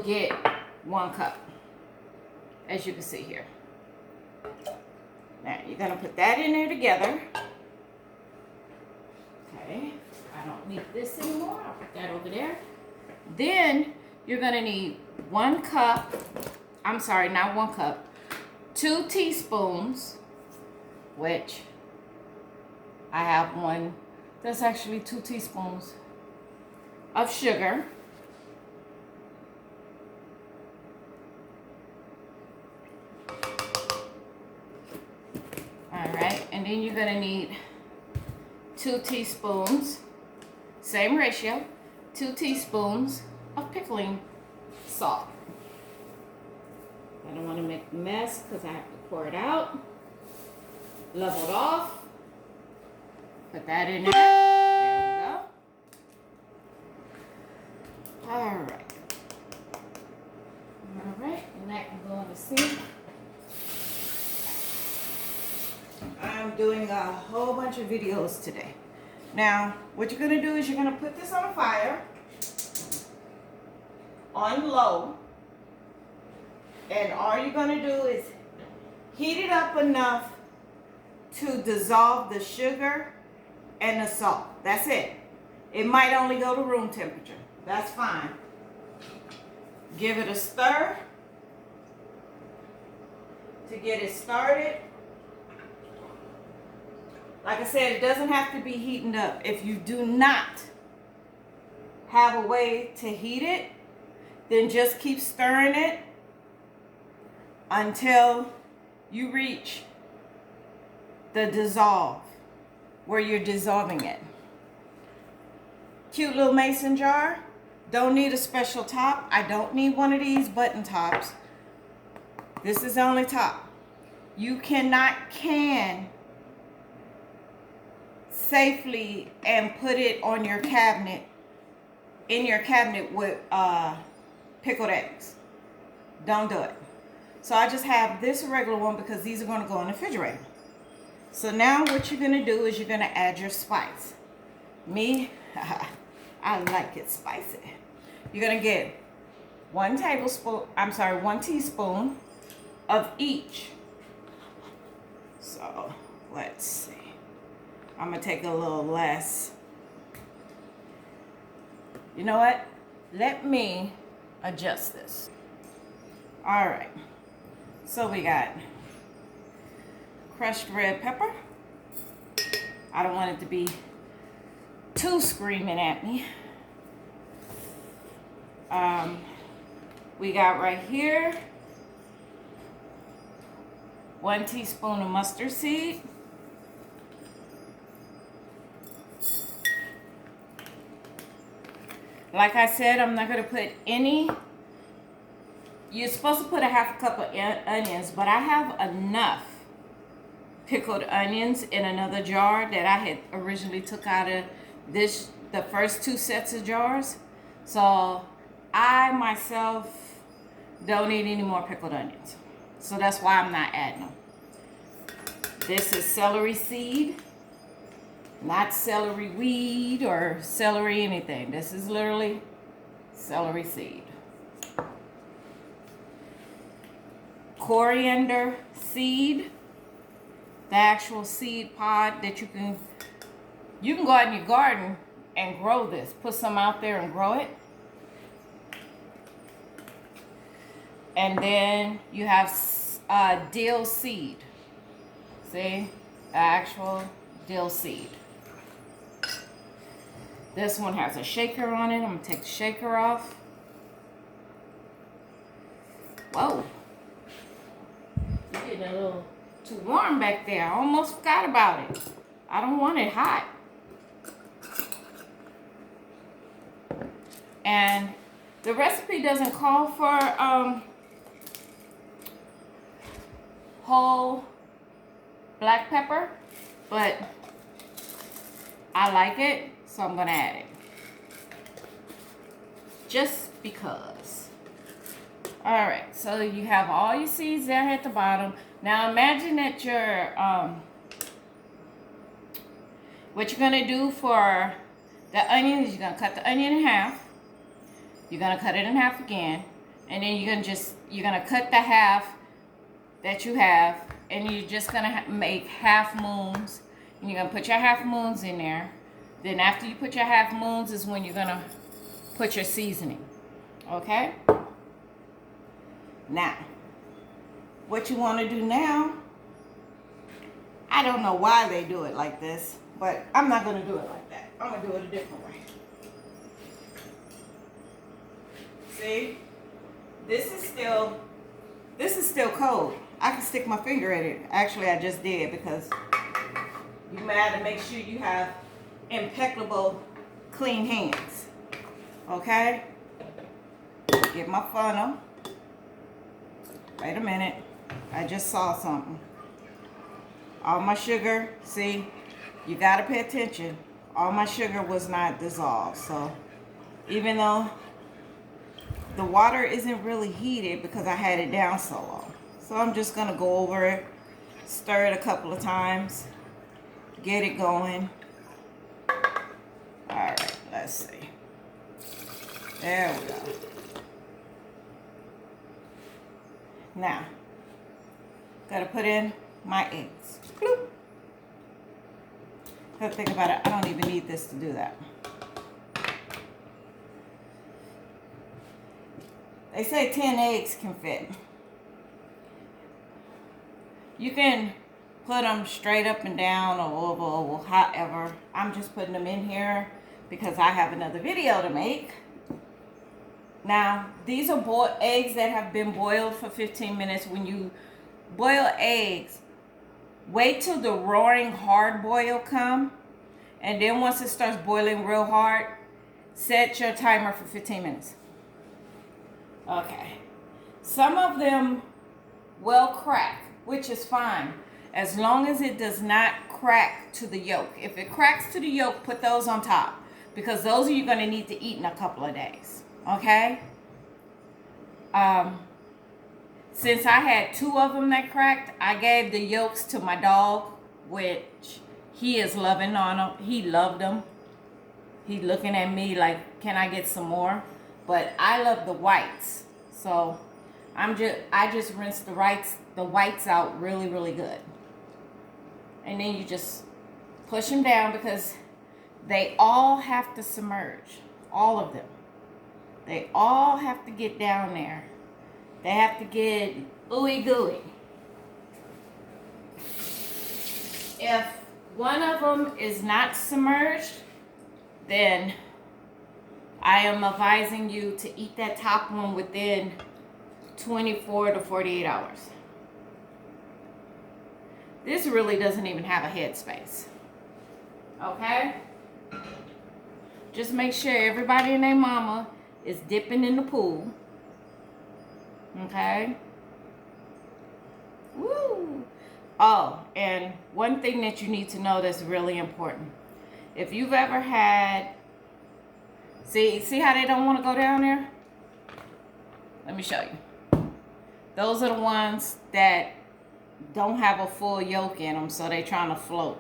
get 1 cup, as you can see here. Now you're gonna put that in there together. Okay, I don't need this anymore. I'll put that over there. Then you're gonna need 1 cup, I'm sorry, not 1 cup, 2 teaspoons, which I have one, that's actually 2 teaspoons of sugar. Alright, and then you're gonna need 2 teaspoons, same ratio, 2 teaspoons of pickling salt. I don't want to make a mess because I have to pour it out. Level it off. Put that in there. There we go. Alright. Alright, and that can go in the sink. I'm doing a whole bunch of videos today. Now, what you're going to do is you're going to put this on a fire on low, and all you're going to do is heat it up enough to dissolve the sugar and the salt. That's it. It might only go to room temperature. That's fine. Give it a stir to get it started. Like I said, it doesn't have to be heating up. If you do not have a way to heat it, then just keep stirring it until you reach the dissolve, where you're dissolving it. Cute little mason jar. Don't need a special top. I don't need one of these button tops. This is the only top. You cannot can safely and put it on your cabinet, in your cabinet with pickled eggs. Don't do it. So I just have this regular one because these are going to go in the refrigerator. So now what you're going to do is you're going to add your spice. Me, I like it spicy. You're going to get 1 teaspoon of each. So let's see. I'm going to take a little less. You know what? Let me adjust this. All right. So we got crushed red pepper. I don't want it to be too screaming at me. We got right here 1 teaspoon of mustard seed. Like I said, I'm not going to put any. You're supposed to put a 1/2 cup of onions, but I have enough pickled onions in another jar that I had originally took out of this, the first 2 sets of jars. So I myself don't need any more pickled onions. So that's why I'm not adding them. This is celery seed. Not celery weed or celery anything. This is literally celery seed. Coriander seed. The actual seed pod that you can go out in your garden and grow this. Put some out there and grow it. And then you have dill seed. See? The actual dill seed. This one has a shaker on it. I'm going to take the shaker off. Whoa. It's getting a little too warm back there. I almost forgot about it. I don't want it hot. And the recipe doesn't call for whole black pepper, but I like it, so I'm gonna add it. Just because. Alright, so you have all your seeds there at the bottom. Now imagine that what you're gonna do for the onion is you're gonna cut the onion in half. You're gonna cut it in half again. And then you're gonna cut the half that you have, and you're just gonna make half moons, and you're gonna put your half moons in there. Then after you put your half moons is when you're gonna put your seasoning. Okay? Now, what you want to do now, I don't know why they do it like this, but I'm not going to do it like that. I'm going to do it a different way. See? This is still cold. I can stick my finger in it. Actually, I just did, because you have to make sure you have impeccable, clean hands. Okay? Get my funnel. Wait a minute. I just saw something. All my sugar, see, you gotta pay attention. All my sugar was not dissolved. So even though the water isn't really heated because I had it down so long. So I'm just gonna go over it, stir it a couple of times, get it going. All right, let's see. There we go. Now, gotta put in my eggs. Bloop. Gotta think about it. I don't even need this to do that. They say 10 eggs can fit. You can put them straight up and down or oval, however. I'm just putting them in here because I have another video to make. Now, these are eggs that have been boiled for 15 minutes. When you boil eggs, wait till the roaring hard boil come. And then once it starts boiling real hard, set your timer for 15 minutes. Okay. Some of them will crack, which is fine, as long as it does not crack to the yolk. If it cracks to the yolk, put those on top, because those are you going to need to eat in a couple of days. Okay? Since I had 2 of them that cracked, I gave the yolks to my dog, which he is loving on them. He loved them. He's looking at me like, can I get some more? But I love the whites. So I just rinse the whites out really, really good. And then you just push them down, because they all have to submerge. All of them. They all have to get down there. They have to get ooey gooey. If one of them is not submerged, then I am advising you to eat that top one within 24 to 48 hours. This really doesn't even have a head space. Okay? Just make sure everybody and their mama is dipping in the pool. Okay? Woo! Oh, and one thing that you need to know that's really important. If you've ever had... See how they don't want to go down there? Let me show you. Those are the ones that don't have a full yolk in them, so they're trying to float.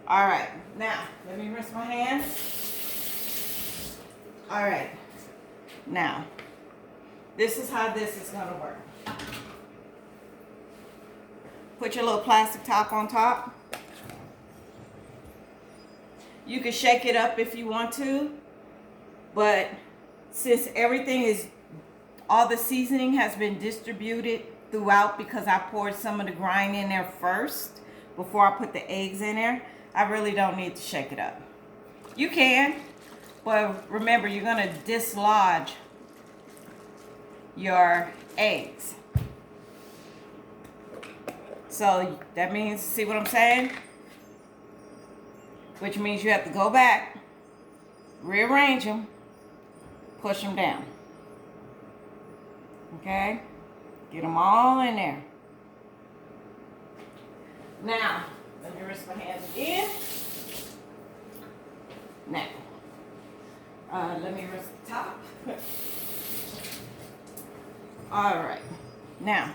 All right, now let me rinse my hands. All right, now this is how this is gonna work. Put your little plastic top on top. You can shake it up if you want to, but since all the seasoning has been distributed throughout, because I poured some of the brine in there first before I put the eggs in there, I really don't need to shake it up. You can, but remember, you're gonna dislodge your eggs. So that means, see what I'm saying? Which means you have to go back, rearrange them, push them down. Okay? Get them all in there. Now, let me rinse my hands again. Now, let me rinse the top. All right. Now,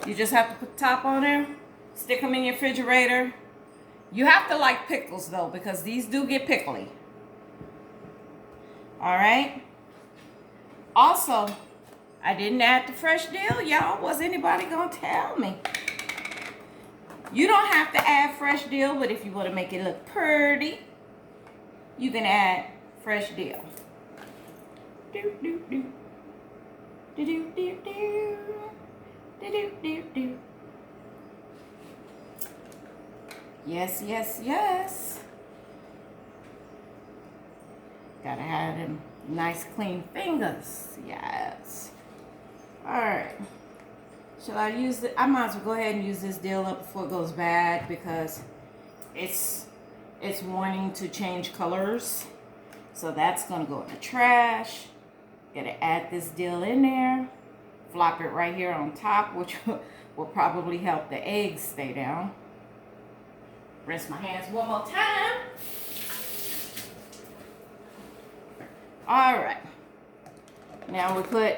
you just have to put the top on there, stick them in your refrigerator. You have to like pickles though, because these do get pickly. All right. Also, I didn't add the fresh dill, y'all. Was anybody gonna tell me? You don't have to add fresh dill, but if you want to make it look pretty, you can add fresh dill. Do do do. Do do do do. Do do do do. Yes, yes, yes. Gotta have them nice clean fingers. Yes. Alright. Shall I use it? I might as well go ahead and use this dill up before it goes bad because it's wanting to change colors. So that's gonna go in the trash. Gotta add this dill in there. Flop it right here on top, which will probably help the eggs stay down. Rinse my hands one more time. All right. Now we put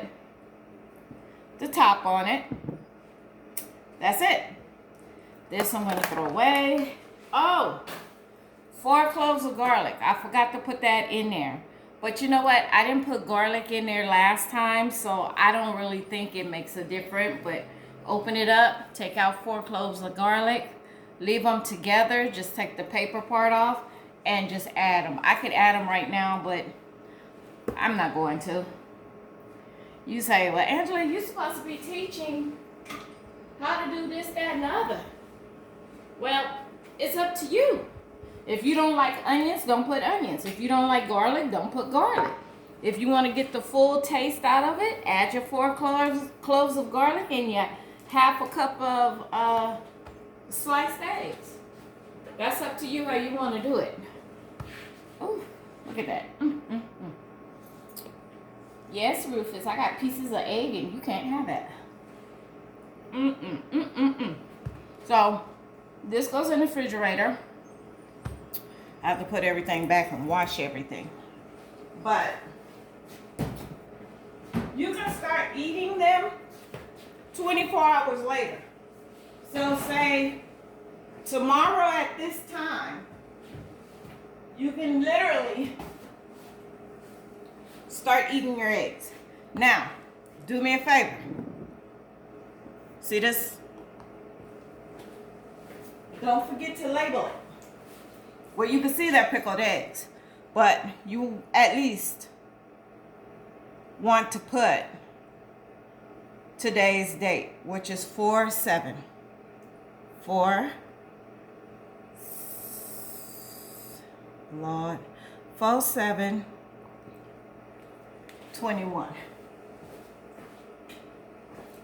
the top on it. That's it. This I'm gonna throw away. Oh, 4 cloves of garlic. I forgot to put that in there. But you know what? I didn't put garlic in there last time, so I don't really think it makes a difference. But open it up, take out 4 cloves of garlic, leave them together, just take the paper part off, and just add them. I could add them right now, but I'm not going to. You say, well, Angela, you're supposed to be teaching how to do this, that, and the other. Well, it's up to you. If you don't like onions, don't put onions. If you don't like garlic, don't put garlic. If you want to get the full taste out of it, add your 4 cloves of garlic and your half a cup of sliced eggs. That's up to you how you want to do it. Oh, look at that. Yes, Rufus, I got pieces of egg and you can't have that. So, this goes in the refrigerator. I have to put everything back and wash everything. But you can start eating them 24 hours later. So say tomorrow at this time, you can literally start eating your eggs. Now, do me a favor. See this? Don't forget to label it. Well, you can see they're pickled eggs, but you at least want to put today's date, which is 4/7. 4 Lord 4/7/21.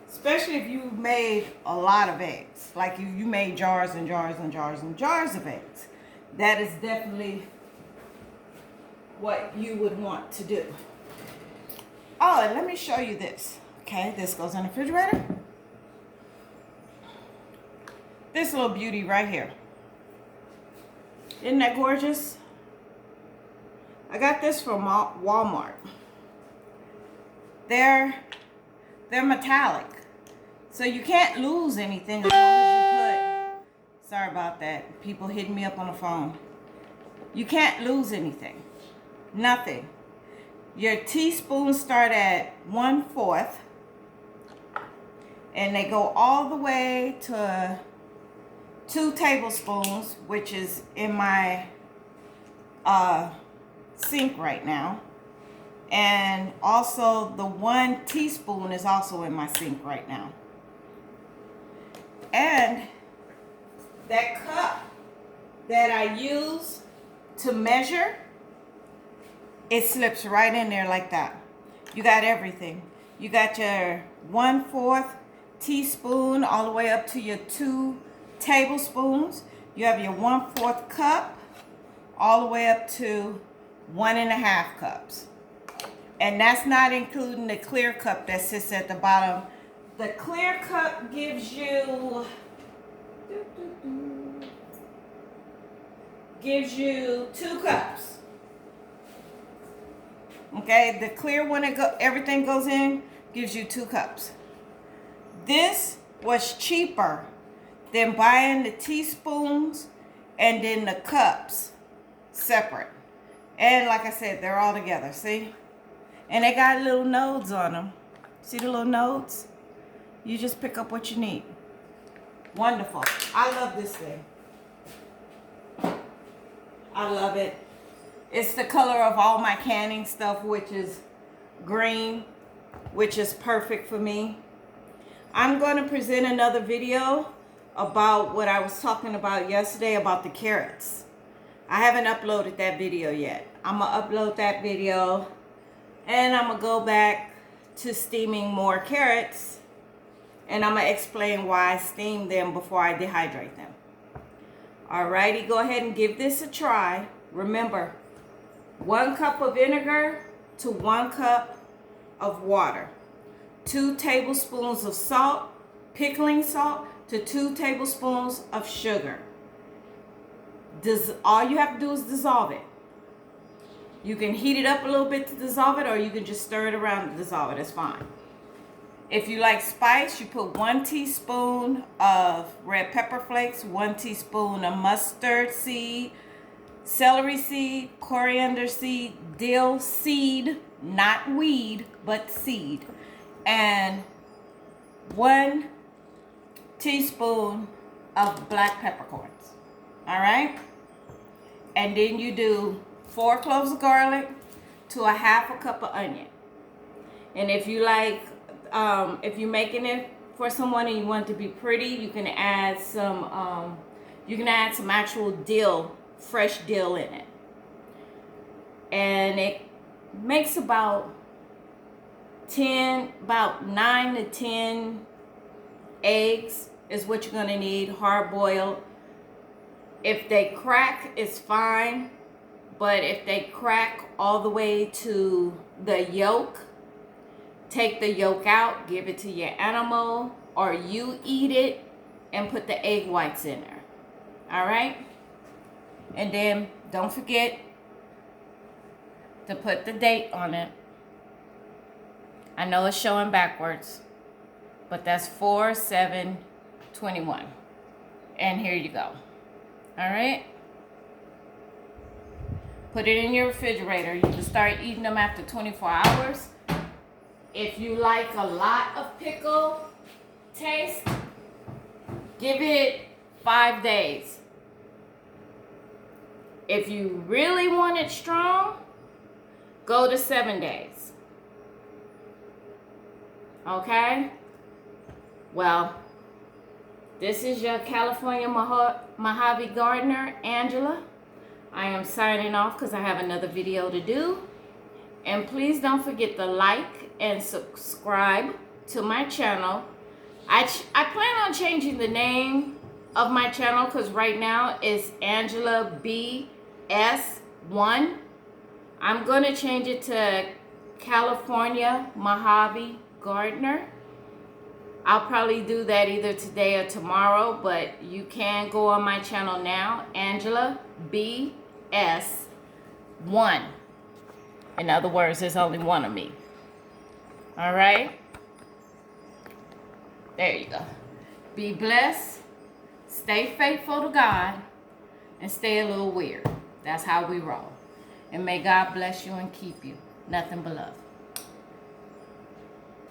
Especially if you made a lot of eggs, like you made jars and jars and jars and jars of eggs. That is definitely what you would want to do. Oh, and let me show you this. Okay, this goes in the refrigerator. This little beauty right here. Isn't that gorgeous? I got this from Walmart. They're metallic. So you can't lose anything as long as you put. Sorry about that. People hitting me up on the phone. You can't lose anything. Nothing. Your teaspoons start at 1/4. And they go all the way to 2 tablespoons, which is in my sink right now. And also the 1 teaspoon is also in my sink right now. And that cup that I use to measure, it slips right in there like that. You got everything. You got your 1/4 teaspoon all the way up to your 2 tablespoons. You have your 1/4 cup all the way up to 1.5 cups. And that's not including the clear cup that sits at the bottom. The clear cup gives you 2 cups. Okay, the clear one everything goes in gives you 2 cups. This was cheaper than buying the teaspoons and then the cups separate. And like I said, they're all together, see? And they got little nodes on them. See the little nodes? You just pick up what you need. Wonderful. I love this thing. I love it. It's the color of all my canning stuff, which is green, which is perfect for me. I'm going to present another video about what I was talking about yesterday about the carrots. I haven't uploaded that video yet. I'm going to upload that video and I'm going to go back to steaming more carrots, and I'm going to explain why I steam them before I dehydrate them. Alrighty, go ahead and give this a try. Remember, 1 cup of vinegar to 1 cup of water. 2 tablespoons of salt, pickling salt, to 2 tablespoons of sugar. All you have to do is dissolve it. You can heat it up a little bit to dissolve it, or you can just stir it around to dissolve it. It's fine. If you like spice, you put 1 teaspoon of red pepper flakes, 1 teaspoon of mustard seed, celery seed, coriander seed, dill seed, not weed, but seed, and 1 teaspoon of black peppercorns. All right? And then you do 4 cloves of garlic to a 1/2 cup of onion. And if you like, if you're making it for someone and you want it to be pretty, you can add some actual dill, fresh dill in it. And it makes about 9 to 10 eggs is what you're gonna need, hard boiled. If they crack, it's fine. But if they crack all the way to the yolk, take the yolk out, give it to your animal, or you eat it and put the egg whites in there. All right? And then don't forget to put the date on it. I know it's showing backwards, but that's 4/7/21. And here you go. All right? Put it in your refrigerator. You can start eating them after 24 hours. If you like a lot of pickle taste, give it 5 days. If you really want it strong, go to 7 days. Okay? Well, this is your California Mojave gardener, Angela. I am signing off because I have another video to do. And please don't forget to like and subscribe to my channel. I plan on changing the name of my channel because right now it's Angela BS1. I'm going to change it to California Mojave Gardener. I'll probably do that either today or tomorrow, but you can go on my channel now, Angela BS1. In other words, there's only one of me. All right? There you go. Be blessed, stay faithful to God, and stay a little weird. That's how we roll. And may God bless you and keep you. Nothing but love.